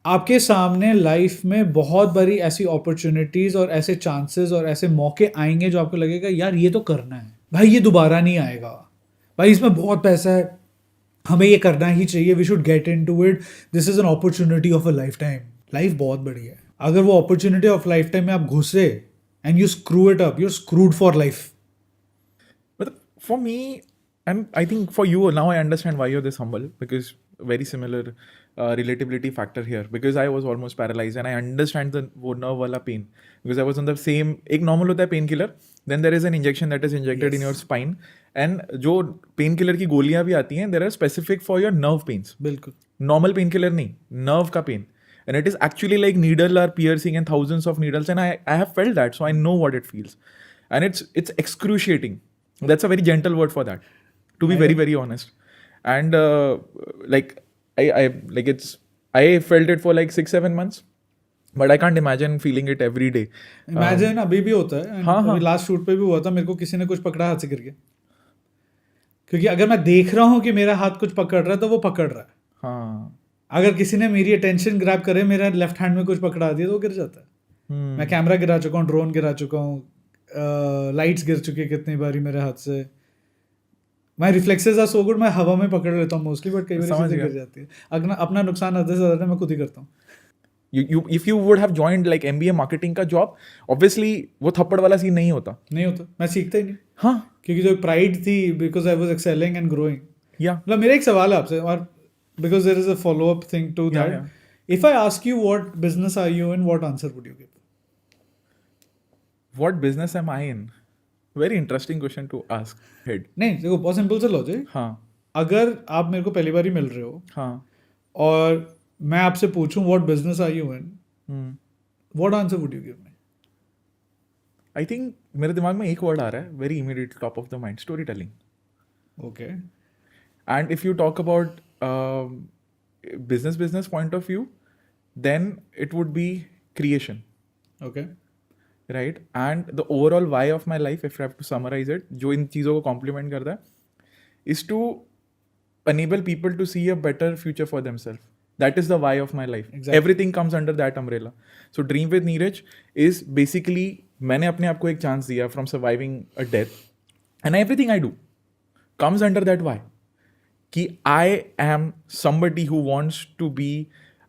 आपके सामने लाइफ में बहुत बड़ी ऐसी अपॉर्चुनिटीज और ऐसे चांसेस और ऐसे मौके आएंगे जो आपको लगेगा यार ये तो करना है भाई, ये दोबारा नहीं आएगा, भाई इसमें बहुत पैसा है, हमें ये करना ही चाहिए, we should get in to it, this is an opportunity of a life time. Life बहुत बड़ी है, अगर वो अपॉर्चुनिटी ऑफ लाइफ टाइम में आप घुसे and you screw it up, you screwed for life. But for me, and I think for you now, I understand why you're this humble because very similar relatability factor here. Because I was almost paralyzed, and I understand the वो nerve wala pain because I was on the same. एक normal होता है painkiller, then there is an injection that is injected in your spine, and जो painkiller की गोलियां भी आती हैं, there are specific for your nerve pains. बिल्कुल Normal painkiller नहीं, nerve का pain. And it is actually like needle are piercing and thousands of needles, and I have felt that, so I know what it feels, and it's excruciating. That's a very gentle word for that, to be very honest. And like I like it's I felt it for like 6-7 months, but I can't imagine feeling it every day. Imagine अभी भी होता है। हाँ, हाँ। अभी last shoot पे भी हुआ था, मेरे को किसी ने कुछ पकड़ा हाथ से गिर के, क्योंकि अगर मैं देख रहा हूँ कि मेरा हाथ कुछ पकड़ रहा है तो वो पकड़ रहा है। हाँ, अगर किसी ने मेरी अटेंशन ग्रैब करे, मेरा लेफ्ट हैंड में कुछ पकड़ा दिया तो वो गिर जाता है। मैं कैमरा गिरा चुका हूँ, ड्रोन गिरा चुका हूँ, लाइट्स गिर चुकी है कितनी बारी मेरे हाथ से। माई रिफ्लेक्सेस आर सो गुड, मैं हवा में पकड़ लेता हूँ मोस्टली, बट कई बार समझ चीज़ें गया। गिर जाती है। अपना नुकसान आधे से ज़्यादा मैं खुद ही करता हूँ। you if you would have joined like MBA marketing का job, obviously वो थप्पड़ वाला सीन नहीं होता. नहीं होता, मैं सीखता ही नहीं, हाँ, क्योंकि जो प्राइड थी, because I was excelling and growing. yeah, मतलब मेरा एक सवाल है आपसे, और because there is a follow up thing to Yeah, that, if I ask you what business are you in, what answer would you give? what business am I in? Very interesting question to ask. Head. नहीं देखो, बहुत simple सा logic. हाँ, अगर आप मेरे को पहली बार ही मिल रहे हो हाँ, और मैं आपसे पूछूं what business are you in, what answer would you give me? I think मेरे दिमाग में एक वर्ड आ रहा है, very immediate top of the mind, story telling. Okay, and if you talk about business point of view, then it would be creation, ओके, right? And the overall why of my life, if I have to summarize it, जो इन चीज़ों को complement करता है, is to enable people to see a better future for themselves. That is the why of my life. Exactly. Everything comes under that umbrella. So Dream with Neeraj is basically मैंने अपने आप को एक chance दिया from surviving a death, and everything I do comes under that why. कि I am somebody who wants to be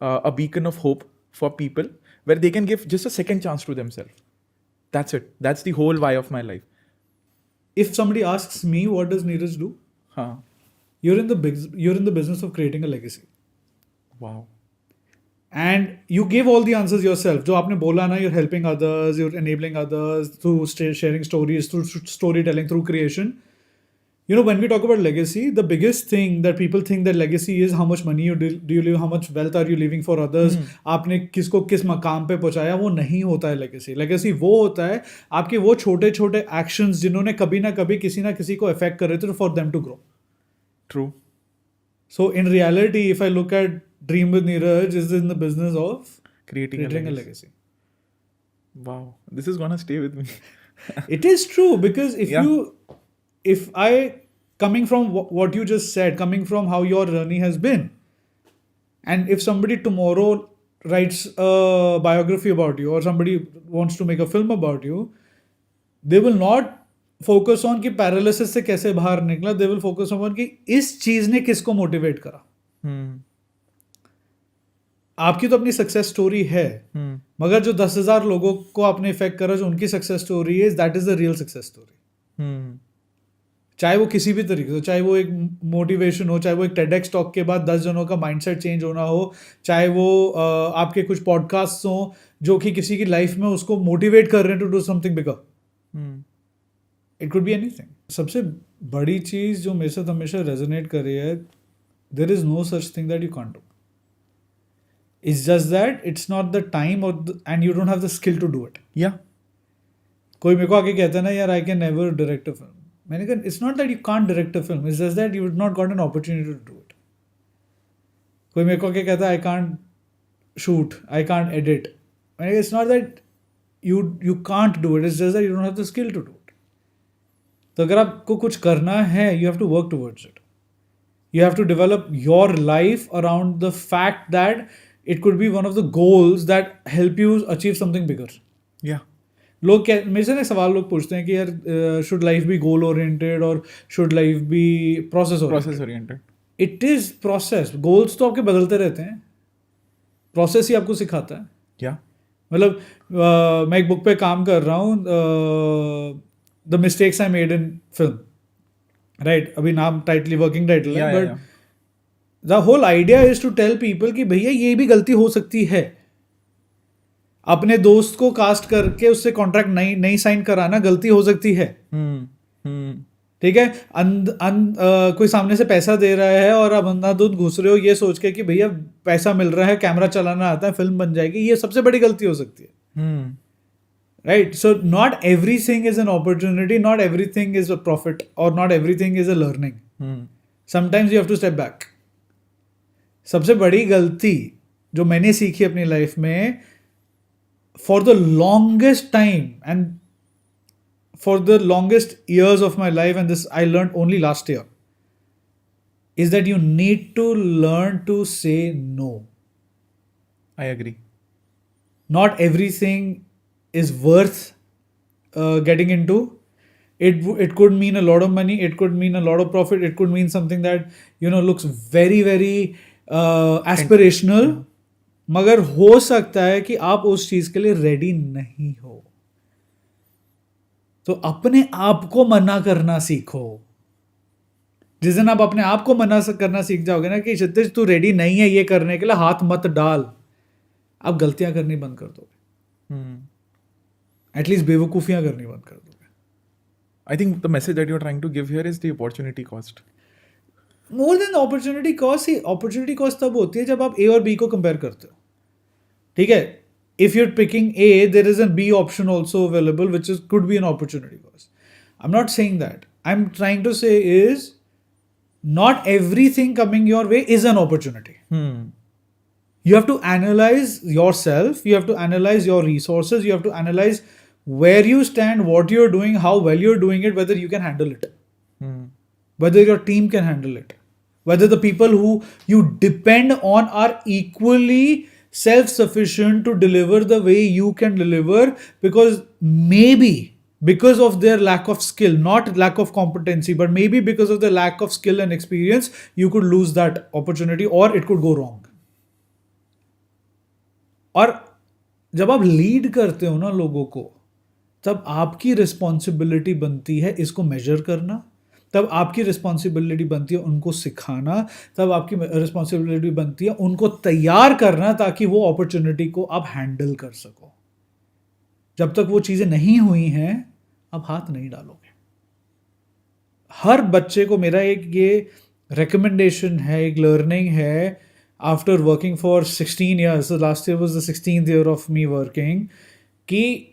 a beacon of hope for people where they can give just a second chance to themselves. That's it. That's the whole why of my life. If somebody asks me what does Neeraj do, हाँ. you're in the business of creating a legacy, Wow. and you give all the answers yourself. जो आपने बोला ना, you're helping others, you're enabling others through sharing stories, through storytelling, through creation. You know, when we talk about legacy, the biggest thing that people think that legacy is how much money do you leave, how much wealth are you leaving for others, आपने किसको किस मकाम पे पहुंचाया। वो नहीं होता है legacy. Legacy वो होता है आपके वो छोटे छोटे actions जिन्होंने कभी ना कभी किसी ना किसी को affect कर रहे थे, for them to grow. True. So in reality, if I look at Dream with Neeraj, is in the business of Creating a creating a legacy. legacy. Wow. This is gonna stay with me. It is true, because Yeah. if I, coming from what you just said, coming from how your journey has been, and if somebody tomorrow writes a biography about you, or somebody wants to make a film about you, they will not focus on कि paralysis से कैसे बाहर निकला, they will focus on कि इस चीज ने किसको मोटिवेट करा। आपकी तो अपनी सक्सेस स्टोरी है, मगर जो 10,000 लोगों को आपने इफेक्ट करा, जो उनकी सक्सेस स्टोरी है, that is the real success story. चाहे वो किसी भी तरीके से, चाहे वो एक मोटिवेशन हो, चाहे वो एक टेडेक्स टॉक के बाद 10 जनों का माइंडसेट चेंज होना हो, चाहे वो आपके कुछ पॉडकास्ट हो जो कि किसी की लाइफ में उसको मोटिवेट कर रहे हैं to do something bigger, it could be anything. सबसे बड़ी चीज़ जो मेरे साथ हमेशा रेजोनेट कर रही है, there is no such thing that you can't do, it's just that it's not the time and you don't have the skill to do it. Yeah. कोई मेरे को आके कहता है ना, यार I can never direct a film, मैंने कहा it's not that you can't direct a film, it's just that you have not got an opportunity to do it. कोई मेरे को आके कहता है I can't shoot, I can't edit, मैंने कहा it's not that you can't do it, it's just that you don't have the skill to do it. तो अगर आपको कुछ करना है, you have to work towards it, you have to develop your life around the fact that it could be one of the goals that help you achieve something bigger. Yeah. लोग क्या मेरे से ना सवाल लोग पूछते हैं कि यार should life be goal oriented और should life be process Process oriented. It is process. Goals तो आपके बदलते रहते हैं, प्रोसेस ही आपको सिखाता है. Yeah. मतलब मैं एक बुक पे काम कर रहा हूँ, the mistakes I made in film, right. अभी नाम टाइटली वर्किंग टाइटल है, Yeah, yeah, but yeah. The whole idea is to tell people कि भैया ये भी गलती हो सकती है. अपने दोस्त को कास्ट करके उससे कॉन्ट्रैक्ट नहीं साइन कराना गलती हो सकती है. ठीक है. कोई सामने से पैसा दे रहा है और आप अंधाधुंध घुस रहे हो ये सोच के कि भैया पैसा मिल रहा है, कैमरा चलाना आता है, फिल्म बन जाएगी, ये सबसे बड़ी गलती हो सकती है. Right. So not everything is an opportunity, not everything is a profit और not everything is a learning. Sometimes you have to step back. सबसे बड़ी गलती जो मैंने सीखी अपनी लाइफ में, for the longest time and for the longest years of my life, and this I learned only last year, is that you need to learn to say no. I agree. Not everything is worth getting into. It could mean a lot of money, it could mean a lot of profit, it could mean something that looks very very aspirational. मगर हो सकता है कि आप उस चीज के लिए रेडी नहीं हो. तो अपने आप को मना करना सीखो. जिस दिन आप अपने आप को मना करना सीख जाओगे ना कि क्षितिज तू रेडी नहीं है ये करने के लिए, हाथ मत डाल, आप गलतियां करनी बंद कर दोगे. एटलीस्ट बेवकूफियां करनी बंद कर दोगे. I think the message that you're trying to give here is the opportunity cost. More than opportunity cost. He opportunity cost तब होती है जब आप ए और बी को कंपेयर करते हो. ठीक है. If you're picking a, there is an B option also available which is could be an opportunity cost. I am not saying that. I am trying to say is not everything coming your way is an opportunity. You have to analyze yourself, you have to analyze your resources, you have to analyze where you stand, what you're doing, how well you're doing it, whether you can handle it, whether your team can handle it, whether the people who you depend on are equally self-sufficient to deliver the way you can deliver, because maybe because of their lack of skill, not lack of competency, but maybe because of the lack of skill and experience, you could lose that opportunity or it could go wrong. और जब आप lead करते हो ना लोगों को, तब आपकी रिस्पॉन्सिबिलिटी बनती है इसको मेजर करना, तब आपकी रिस्पॉन्सिबिलिटी बनती है उनको सिखाना, तब आपकी रिस्पॉन्सिबिलिटी बनती है उनको तैयार करना ताकि वो अपॉर्चुनिटी को आप हैंडल कर सको. जब तक वो चीज़ें नहीं हुई हैं आप हाथ नहीं डालोगे. हर बच्चे को मेरा एक ये रिकमेंडेशन है, एक लर्निंग है, after working for 16 years, last year was the 16th year of me working, कि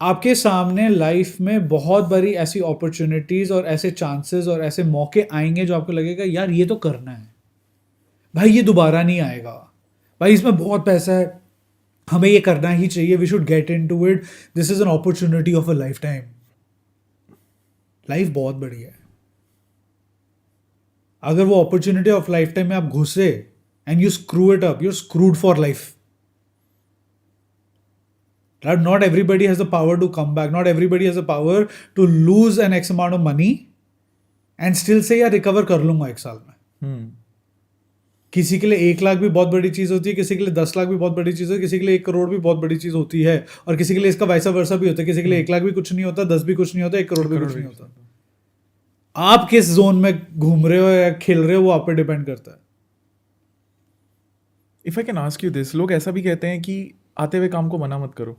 आपके सामने लाइफ में बहुत बड़ी ऐसी अपॉर्चुनिटीज़ और ऐसे चांसेस और ऐसे मौके आएंगे जो आपको लगेगा यार ये तो करना है, भाई ये दोबारा नहीं आएगा, भाई इसमें बहुत पैसा है, हमें ये करना ही चाहिए, we should get into it, this is an opportunity of a life time. Life बहुत बड़ी है. अगर वो अपॉर्चुनिटी ऑफ लाइफ टाइम में आप घुसे and you screw it up, you are screwed for life. Not everybody has the power to come back. Not everybody has the power to lose an X amount of money and still say यार recover कर लूंगा एक साल में. किसी के लिए 1 लाख भी बहुत बड़ी चीज़ होती है, किसी के लिए 10 लाख भी बहुत बड़ी चीज़ होती है, किसी के लिए 1 करोड़ भी बहुत बड़ी चीज़ होती है, और किसी के लिए इसका वैसा वर्सा भी होता है. किसी के लिए 1 लाख भी कुछ नहीं होता, 10 भी कुछ नहीं होता, 1 करोड़ भी कुछ नहीं होता. आप किस जोन में घूम रहे हो या खेल रहे हो वो आप पे डिपेंड करता है. If I can ask you this, लोग ऐसा भी कहते हैं कि आते हुए काम को मना मत करो.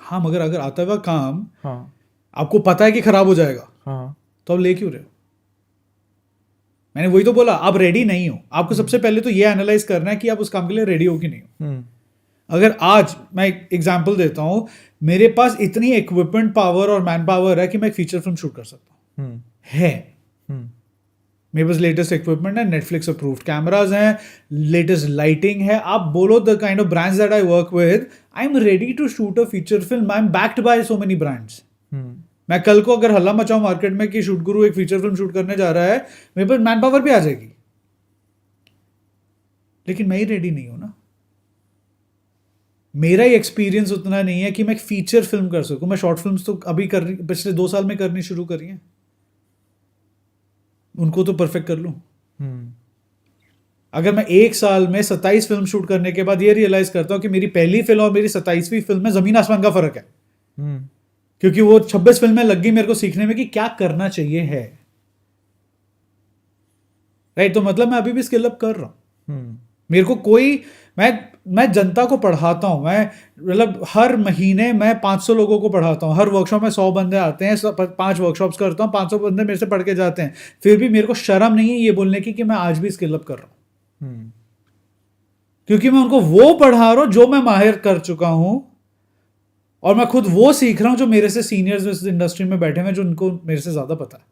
हाँ, मगर अगर आता हुआ काम हाँ आपको पता है कि खराब हो जाएगा, हाँ तो आप ले क्यों रहे हो? मैंने वही तो बोला, आप रेडी नहीं हो. आपको सबसे पहले तो ये एनालाइज करना है कि आप उस काम के लिए रेडी हो कि नहीं हो. अगर आज मैं एक एग्जांपल देता हूँ, मेरे पास इतनी इक्विपमेंट पावर और मैन पावर है कि मैं एक फीचर फिल्म शूट कर सकता हूँ. है मेरे पास लेटेस्ट इक्विपमेंट है, नेटफ्लिक्स अप्रूव्ड कैमराज हैं, लेटेस्ट लाइटिंग है. आप बोलो the kind of brands that I work with, I am ready to shoot a feature film. I am backed by so many brands. मैं कल को अगर हल्ला मचाऊं मार्केट में कि शूट गुरु एक फीचर फिल्म शूट करने जा रहा है, मेरे पास मैन पावर भी आ जाएगी, लेकिन मैं ही रेडी नहीं हूं ना. मेरा ही एक्सपीरियंस उतना नहीं है कि मैं एक फीचर फिल्म कर सकूं. मैं शॉर्ट फिल्म्स तो अभी पिछले 2 साल में करनी शुरू करी हैं. उनको तो परफेक्ट कर लूं. अगर मैं 1 साल में 27 फिल्म शूट करने के बाद ये रियलाइज करता हूँ कि मेरी पहली फिल्म और मेरी 27वीं फिल्म में जमीन आसमान का फर्क है, क्योंकि वो 26 फिल्में लग गई मेरे को सीखने में कि क्या करना चाहिए है. राइट. तो मतलब मैं अभी भी स्किल अप कर रहा हूँ. मेरे को कोई, मैं जनता को पढ़ाता हूँ. मैं मतलब हर महीने मैं 500 लोगों को पढ़ाता हूँ. हर वर्कशॉप में 100 बंदे आते हैं. 5 वर्कशॉप्स करता हूँ. 500 बंदे मेरे से पढ़ के जाते हैं. फिर भी मेरे को शर्म नहीं है ये बोलने की कि मैं आज भी स्किल अप कर रहा हूँ. क्योंकि मैं उनको वो पढ़ा रहा हूँ जो मैं माहिर कर चुका हूँ, और मैं खुद वो सीख रहा हूँ जो मेरे से सीनियर्स इस इंडस्ट्री में बैठे हुए, जो उनको मेरे से ज्यादा पता है.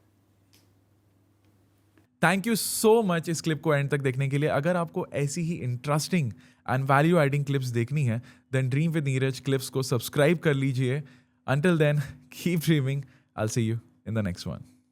थैंक यू सो मच इस क्लिप को एंड तक देखने के लिए. अगर आपको ऐसी ही interesting and value adding clips देखनी है then dream with Neeraj clips को सब्सक्राइब कर लीजिए. Until then keep dreaming. I will see you in the next one.